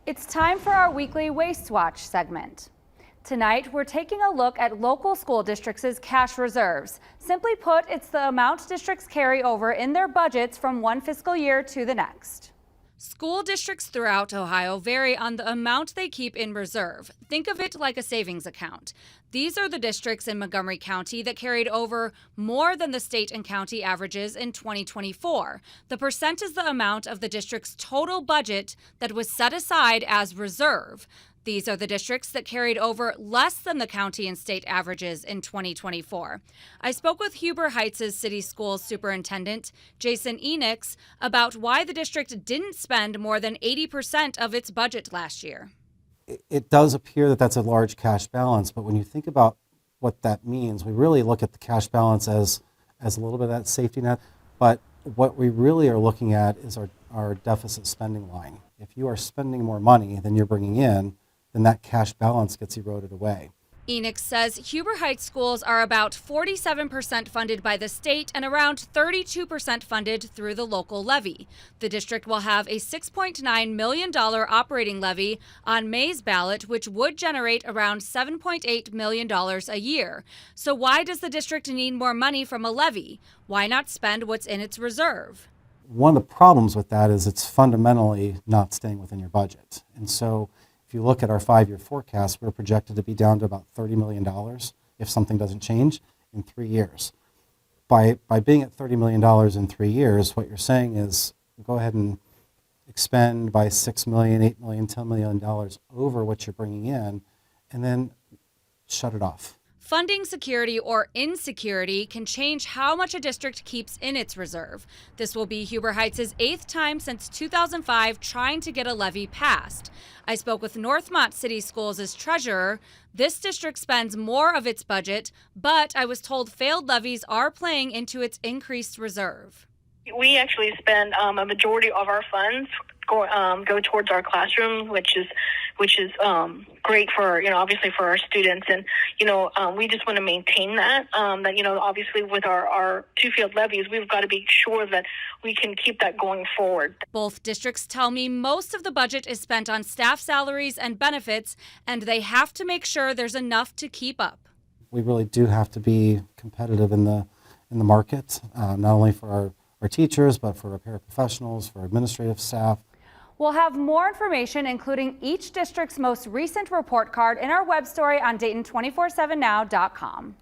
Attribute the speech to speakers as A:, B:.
A: It's time for our weekly Waste Watch segment. Tonight, we're taking a look at local school districts' cash reserves. Simply put, it's the amount districts carry over in their budgets from one fiscal year to the next. School districts throughout Ohio vary on the amount they keep in reserve. Think of it like a savings account. These are the districts in Montgomery County that carried over more than the state and county averages in 2024. The percent is the amount of the district's total budget that was set aside as reserve. These are the districts that carried over less than the county and state averages in 2024. I spoke with Huber Heights' city schools superintendent, Jason Enix, about why the district didn't spend more than 80% of its budget last year.
B: It does appear that that's a large cash balance, but when you think about what that means, we really look at the cash balance as a little bit of that safety net. But what we really are looking at is our deficit spending line. If you are spending more money than you're bringing in, then that cash balance gets eroded away.
A: Enix says Huber Heights schools are about 47% funded by the state and around 32% funded through the local levy. The district will have a $6.9 million operating levy on May's ballot, which would generate around $7.8 million a year. So why does the district need more money from a levy? Why not spend what's in its reserve?
B: One of the problems with that is it's fundamentally not staying within your budget. And so if you look at our 5-year forecast, we're projected to be down to about $30 million if something doesn't change in 3 years. By being at $30 million in 3 years, what you're saying is go ahead and expend by $6 million, $8 million, $10 million over what you're bringing in, and then shut it off.
A: Funding security or insecurity can change how much a district keeps in its reserve. This will be Huber Heights' 8th time since 2005 trying to get a levy passed. I spoke with Northmont City Schools' treasurer. This district spends more of its budget, but I was told failed levies are playing into its increased reserve.
C: We actually spend a majority of our funds go towards our classroom, which is great for, obviously for our students. And, we just want to maintain that, obviously with our two field levies, we've got to be sure that we can keep that going forward.
A: Both districts tell me most of the budget is spent on staff salaries and benefits, and they have to make sure there's enough to keep up.
B: We really do have to be competitive in the market, not only for our teachers, but for our paraprofessionals, for administrative staff.
A: We'll have more information, including each district's most recent report card, in our web story on Dayton247now.com.